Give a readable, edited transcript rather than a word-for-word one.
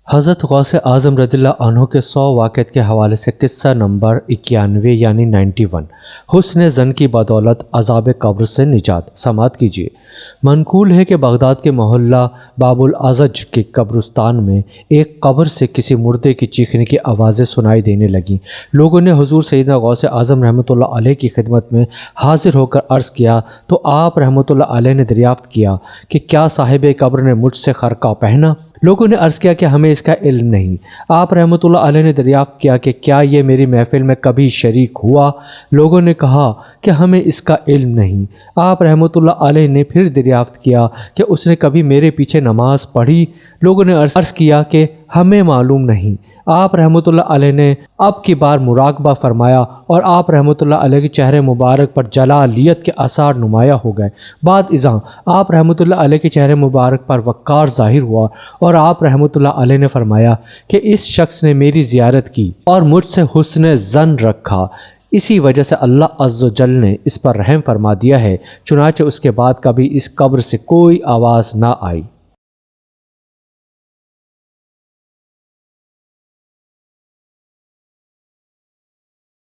حضرت غوث اعظم رضی اللہ عنہ کے 100 واقعات کے حوالے سے قصہ نمبر 91 یعنی 91، حسن زن کی بدولت عذاب قبر سے نجات۔ سماعت کیجیے۔ منقول ہے کہ بغداد کے محلہ باب العزج کے قبرستان میں ایک قبر سے کسی مردے کی چیخنے کی آوازیں سنائی دینے لگیں۔ لوگوں نے حضور سیدنا غوث اعظم رحمۃ اللہ علیہ کی خدمت میں حاضر ہو کر عرض کیا تو آپ رحمۃ اللہ علیہ نے دریافت کیا کہ کیا صاحب قبر نے مجھ سے خرقہ پہنا؟ لوگوں نے عرض کیا کہ ہمیں اس کا علم نہیں۔ آپ رحمۃ اللہ علیہ نے دریافت کیا کہ کیا یہ میری محفل میں کبھی شریک ہوا؟ لوگوں نے کہا کہ ہمیں اس کا علم نہیں۔ آپ رحمۃ اللہ علیہ نے پھر دریافت کیا کہ اس نے کبھی میرے پیچھے نماز پڑھی؟ لوگوں نے عرض کیا کہ ہمیں معلوم نہیں۔ آپ رحمۃ اللہ علیہ نے اب کی بار مراقبہ فرمایا اور آپ رحمۃ اللہ علیہ کے چہرے مبارک پر جلالیت کے آثار نمایاں ہو گئے۔ بعد ازاں آپ رحمۃ اللہ علیہ کے چہرے مبارک پر وقار ظاہر ہوا اور آپ رحمۃ اللہ علیہ نے فرمایا کہ اس شخص نے میری زیارت کی اور مجھ سے حسن ظن رکھا، اسی وجہ سے اللہ عز و جل نے اس پر رحم فرما دیا ہے۔ چنانچہ اس کے بعد کبھی اس قبر سے کوئی آواز نہ آئی۔